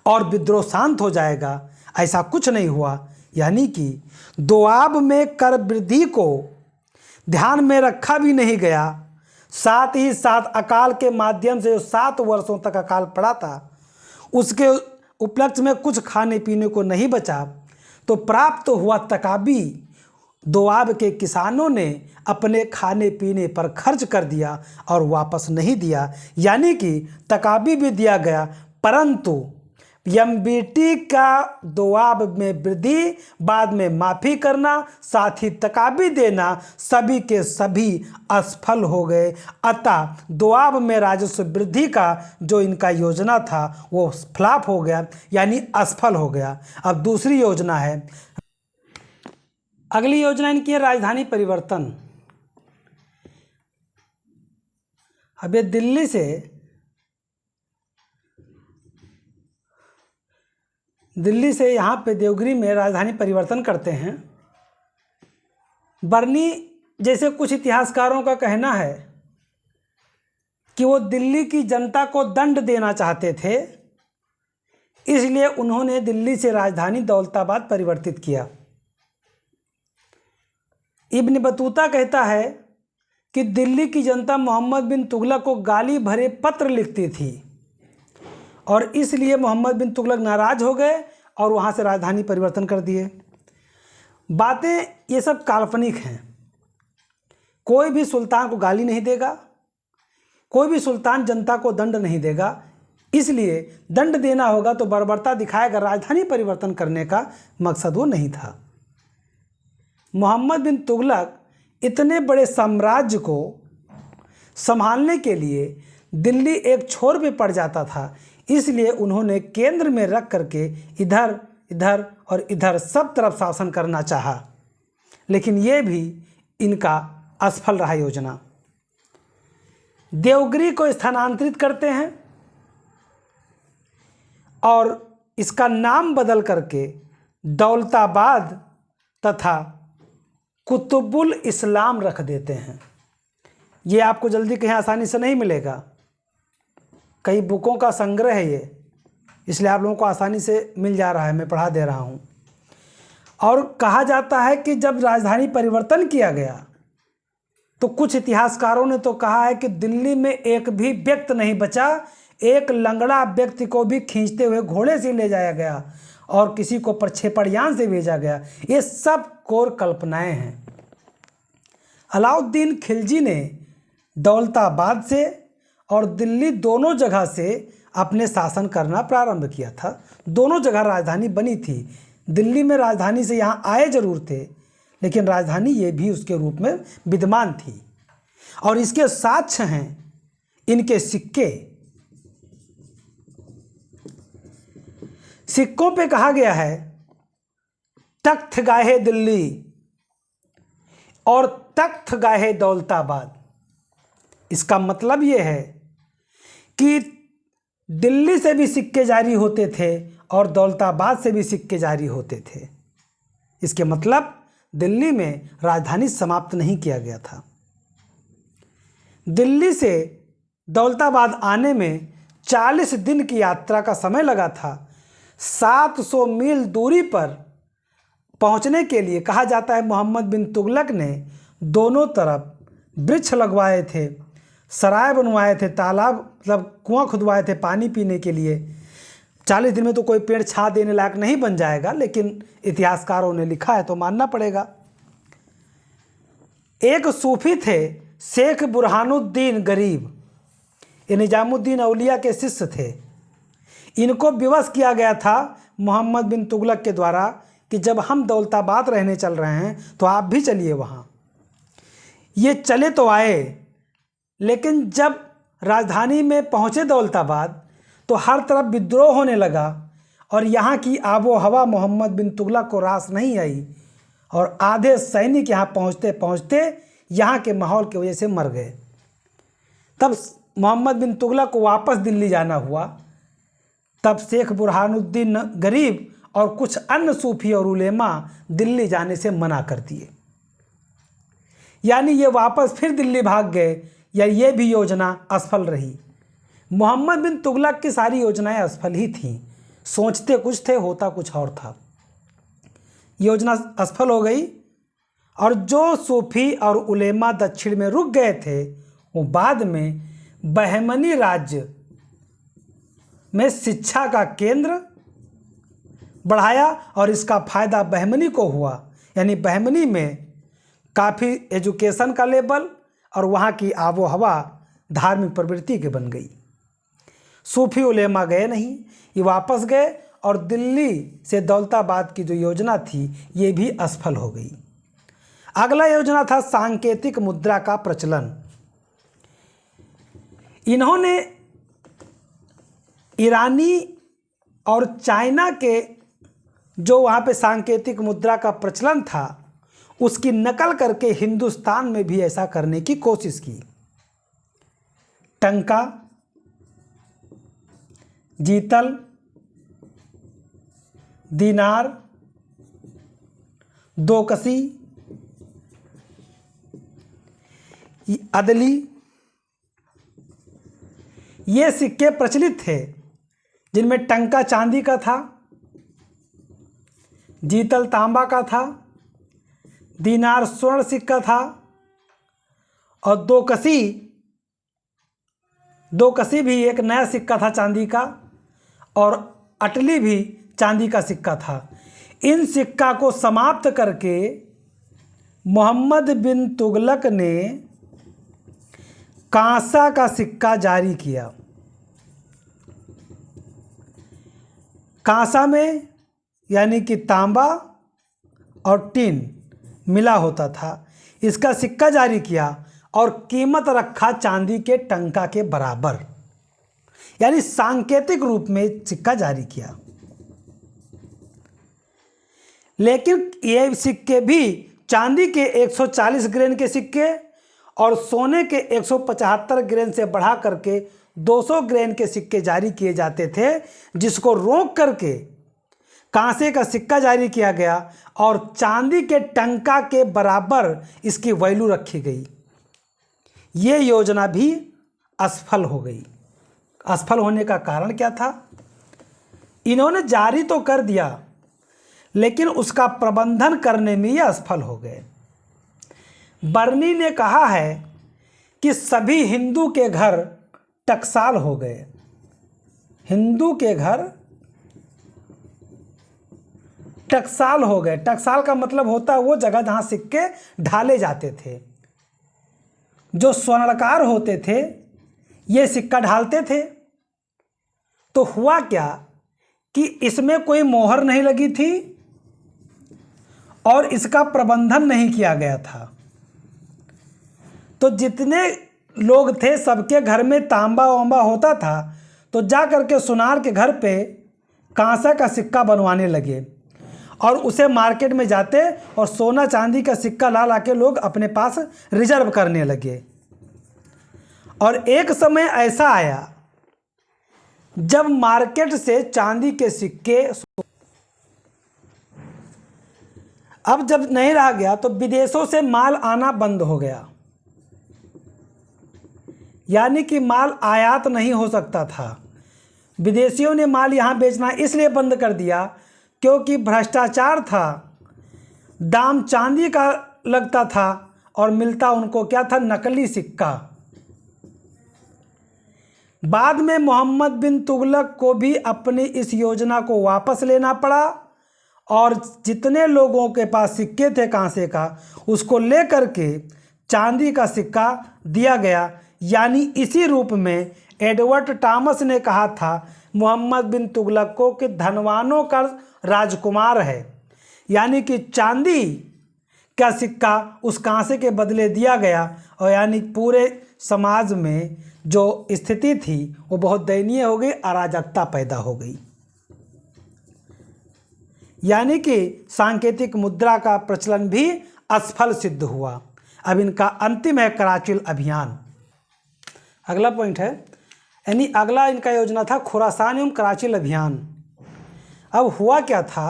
और विद्रोह शांत हो जाएगा, ऐसा कुछ नहीं हुआ। यानी कि दोआब में कर वृद्धि को ध्यान में रखा भी नहीं गया। साथ ही साथ अकाल के माध्यम से जो 7 वर्षों तक अकाल पड़ा था, उसके उपलक्ष्य में कुछ खाने पीने को नहीं बचा, तो प्राप्त हुआ तकाबी दोआब के किसानों ने अपने खाने पीने पर खर्च कर दिया और वापस नहीं दिया। यानी कि तकाबी भी दिया गया, परंतु एमबीटी का दोआब में वृद्धि, बाद में माफ़ी करना, साथ ही तकाबी देना, सभी के सभी असफल हो गए। अतः दोआब में राजस्व वृद्धि का जो इनका योजना था वो फ्लॉप हो गया, यानी असफल हो गया। अब दूसरी योजना है, अगली योजना इनकी है राजधानी परिवर्तन। अब ये दिल्ली से यहाँ पे देवगिरी में राजधानी परिवर्तन करते हैं। बर्नी जैसे कुछ इतिहासकारों का कहना है कि वो दिल्ली की जनता को दंड देना चाहते थे, इसलिए उन्होंने दिल्ली से राजधानी दौलताबाद परिवर्तित किया। इब्न बतूता कहता है कि दिल्ली की जनता मोहम्मद बिन तुगलक को गाली भरे पत्र लिखती थी और इसलिए मोहम्मद बिन तुगलक नाराज़ हो गए और वहाँ से राजधानी परिवर्तन कर दिए। बातें ये सब काल्पनिक हैं। कोई भी सुल्तान को गाली नहीं देगा, कोई भी सुल्तान जनता को दंड नहीं देगा, इसलिए दंड देना होगा तो बर्बरता दिखाएगा। राजधानी परिवर्तन करने का मकसद वो नहीं था। मोहम्मद बिन तुगलक इतने बड़े साम्राज्य को संभालने के लिए दिल्ली एक छोर पे पड़ जाता था, इसलिए उन्होंने केंद्र में रख करके इधर इधर और इधर सब तरफ शासन करना चाहा, लेकिन ये भी इनका असफल रहा योजना। देवगिरी को स्थानांतरित करते हैं और इसका नाम बदल करके दौलताबाद तथा कुतुबुल इस्लाम रख देते हैं। ये आपको जल्दी कहीं आसानी से नहीं मिलेगा, कई बुकों का संग्रह है ये, इसलिए आप लोगों को आसानी से मिल जा रहा है, मैं पढ़ा दे रहा हूँ। और कहा जाता है कि जब राजधानी परिवर्तन किया गया तो कुछ इतिहासकारों ने तो कहा है कि दिल्ली में एक भी व्यक्ति नहीं बचा, एक लंगड़ा व्यक्ति को भी खींचते हुए घोड़े से ले जाया गया और किसी को प्रक्षेपणयान से भेजा गया। ये सब कोर कल्पनाएं हैं। अलाउद्दीन खिलजी ने दौलताबाद से और दिल्ली दोनों जगह से अपने शासन करना प्रारंभ किया था। दोनों जगह राजधानी बनी थी। दिल्ली में राजधानी से यहाँ आए जरूर थे, लेकिन राजधानी ये भी उसके रूप में विद्यमान थी। और इसके साक्ष्य हैं इनके सिक्के। सिक्कों पे कहा गया है तख्त गाहे दिल्ली और तख्त गाहे दौलताबाद। इसका मतलब ये है कि दिल्ली से भी सिक्के जारी होते थे और दौलताबाद से भी सिक्के जारी होते थे। इसके मतलब दिल्ली में राजधानी समाप्त नहीं किया गया था। दिल्ली से दौलताबाद आने में 40 दिन की यात्रा का समय लगा था। 700 मील दूरी पर पहुंचने के लिए कहा जाता है मोहम्मद बिन तुगलक ने दोनों तरफ वृक्ष लगवाए थे, सराय बनवाए थे, तालाब मतलब कुआं खुदवाए थे पानी पीने के लिए। 40 दिन में तो कोई पेड़ छा देने लायक नहीं बन जाएगा, लेकिन इतिहासकारों ने लिखा है तो मानना पड़ेगा। एक सूफी थे शेख बुरहानुद्दीन गरीब, ये निजामुद्दीन औलिया के शिष्य थे। इनको विवश किया गया था मोहम्मद बिन तुगलक के द्वारा कि जब हम दौलताबाद रहने चल रहे हैं तो आप भी चलिए वहाँ। ये चले तो आए, लेकिन जब राजधानी में पहुँचे दौलताबाद तो हर तरफ विद्रोह होने लगा और यहाँ की आबो हवा मोहम्मद बिन तुगलक को रास नहीं आई और आधे सैनिक यहाँ पहुँचते पहुँचते यहाँ के माहौल की वजह से मर गए। तब मोहम्मद बिन तुगलक को वापस दिल्ली जाना हुआ। तब शेख बुरहानुद्दीन गरीब और कुछ अन्य सूफी और उलेमा दिल्ली जाने से मना कर दिए, यानी ये वापस फिर दिल्ली भाग गए, या ये भी योजना असफल रही। मोहम्मद बिन तुगलक की सारी योजनाएं असफल ही थीं। सोचते कुछ थे, होता कुछ और था। योजना असफल हो गई और जो सूफी और उलेमा दक्षिण में रुक गए थे वो बाद में बहमनी राज्य में शिक्षा का केंद्र बढ़ाया और इसका फ़ायदा बहमनी को हुआ। यानी बहमनी में काफ़ी एजुकेशन का लेवल और वहाँ की आबो हवा धार्मिक प्रवृत्ति के बन गई। सूफी उलेमा गए नहीं, ये वापस गए और दिल्ली से दौलताबाद की जो योजना थी ये भी असफल हो गई। अगला योजना था सांकेतिक मुद्रा का प्रचलन। इन्होंने ईरानी और चाइना के जो वहाँ पे सांकेतिक मुद्रा का प्रचलन था उसकी नकल करके हिंदुस्तान में भी ऐसा करने की कोशिश की। टंका, जीतल, दीनार, दोकसी, अदली, ये सिक्के प्रचलित थे जिनमें टंका चांदी का था, जीतल तांबा का था, दीनार स्वर्ण सिक्का था और दोकसी भी एक नया सिक्का था चांदी का और अटली भी चांदी का सिक्का था। इन सिक्का को समाप्त करके मोहम्मद बिन तुगलक ने कांसा का सिक्का जारी किया। कांसा में यानी कि तांबा और टिन मिला होता था, इसका सिक्का जारी किया और कीमत रखा चांदी के टंका के बराबर, यानी सांकेतिक रूप में सिक्का जारी किया। लेकिन ये सिक्के भी चांदी के 140 ग्रेन के सिक्के और सोने के 175 ग्रेन से बढ़ा करके 200 ग्रेन के सिक्के जारी किए जाते थे, जिसको रोक करके कांसे का सिक्का जारी किया गया और चांदी के टंका के बराबर इसकी वैल्यू रखी गई। ये योजना भी असफल हो गई। असफल होने का कारण क्या था? इन्होंने जारी तो कर दिया, लेकिन उसका प्रबंधन करने में ये असफल हो गए। बर्नी ने कहा है कि सभी हिंदू के घर टकसाल हो गए। हिंदू के घर टकसाल हो गए। टकसाल का मतलब होता है वो जगह जहां सिक्के ढाले जाते थे। जो स्वर्णकार होते थे ये सिक्का ढालते थे। तो हुआ क्या कि इसमें कोई मोहर नहीं लगी थी और इसका प्रबंधन नहीं किया गया था। तो जितने लोग थे सबके घर में तांबा वांबा होता था, तो जा करके सुनार के घर पे कांसा का सिक्का बनवाने लगे और उसे मार्केट में जाते और सोना चांदी का सिक्का ला ला के लोग अपने पास रिजर्व करने लगे। और एक समय ऐसा आया जब मार्केट से चांदी के सिक्के अब जब नहीं रहा गया तो विदेशों से माल आना बंद हो गया, यानी कि माल आयात नहीं हो सकता था। विदेशियों ने माल यहाँ बेचना इसलिए बंद कर दिया क्योंकि भ्रष्टाचार था। दाम चांदी का लगता था और मिलता उनको क्या था? नकली सिक्का। बाद में मोहम्मद बिन तुगलक को भी अपनी इस योजना को वापस लेना पड़ा और जितने लोगों के पास सिक्के थे कांसे का, उसको लेकर के चांदी का सिक्का दिया गया। यानी इसी रूप में एडवर्ड टॉमस ने कहा था मोहम्मद बिन तुगलक को कि धनवानों का राजकुमार है, यानी कि चांदी का सिक्का उस कांसे के बदले दिया गया और यानी पूरे समाज में जो स्थिति थी वो बहुत दयनीय हो गई, अराजकता पैदा हो गई। यानी कि सांकेतिक मुद्रा का प्रचलन भी असफल सिद्ध हुआ। अब इनका अंतिम है कराचिल अभियान। अगला पॉइंट है, यानी अगला इनका योजना था खुरासान एवं कराचिल अभियान। अब हुआ क्या था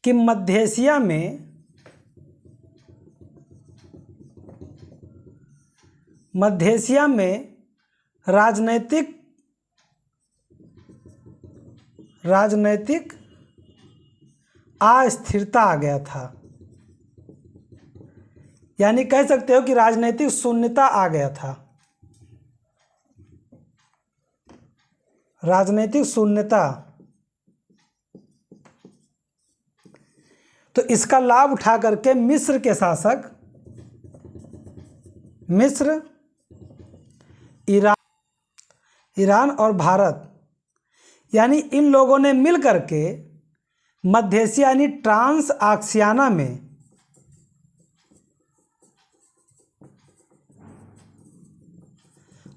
कि मध्य एशिया में राजनैतिक अस्थिरता आ गया था। यानी कह सकते हो कि राजनैतिक शून्यता आ गया था। राजनैतिक शून्यता, तो इसका लाभ उठा करके मिस्र के शासक, मिस्र, ईरान और भारत, यानी इन लोगों ने मिल करके मध्य एशिया यानी ट्रांस आक्सियाना में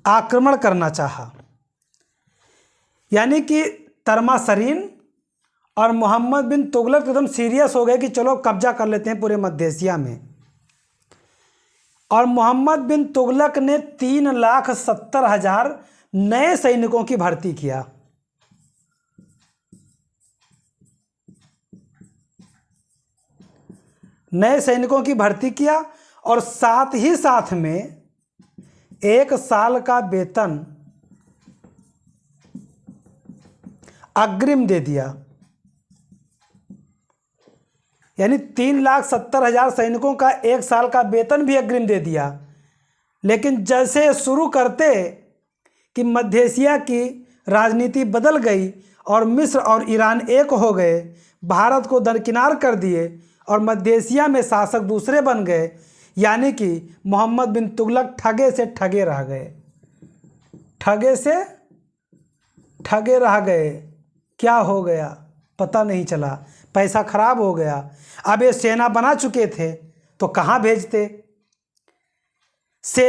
आक्रमण करना चाहा। यानी कि तरमासरीन और मोहम्मद बिन तुगलक एकदम सीरियस हो गए कि चलो कब्जा कर लेते हैं पूरे मध्य एशिया में। और मोहम्मद बिन तुगलक ने 3,70,000 नए सैनिकों की भर्ती किया। नए सैनिकों की भर्ती किया और साथ ही साथ में 1 साल का वेतन अग्रिम दे दिया। यानी 3,70,000 सैनिकों का 1 साल का वेतन भी अग्रिम दे दिया। लेकिन जैसे शुरू करते कि मध्य एशिया की राजनीति बदल गई और मिस्र और ईरान एक हो गए, भारत को दरकिनार कर दिए और मध्य एशिया में शासक दूसरे बन गए। यानी कि मोहम्मद बिन तुगलक ठगे से ठगे रह गए, ठगे से ठगे रह गए। क्या हो गया पता नहीं चला, पैसा खराब हो गया। अब ये सेना बना चुके थे तो कहाँ भेजते?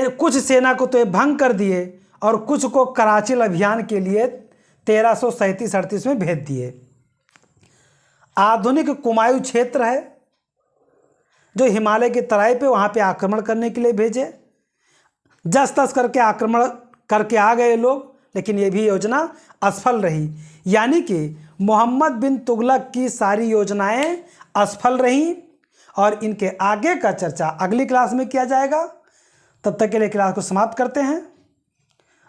कुछ सेना को तो ये भंग कर दिए और कुछ को कराची अभियान के लिए 1337-38 में भेज दिए। आधुनिक कुमायूं क्षेत्र है जो हिमालय की तराई पे, वहाँ पे आक्रमण करने के लिए भेजे। जस तस करके आक्रमण करके आ गए लोग, लेकिन ये भी योजना असफल रही। यानी कि मोहम्मद बिन तुगलक की सारी योजनाएं असफल रहीं और इनके आगे का चर्चा अगली क्लास में किया जाएगा। तब तक के लिए क्लास को समाप्त करते हैं।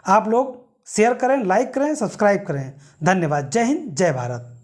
आप लोग शेयर करें, लाइक करें, सब्सक्राइब करें। धन्यवाद। जय हिंद, जय भारत।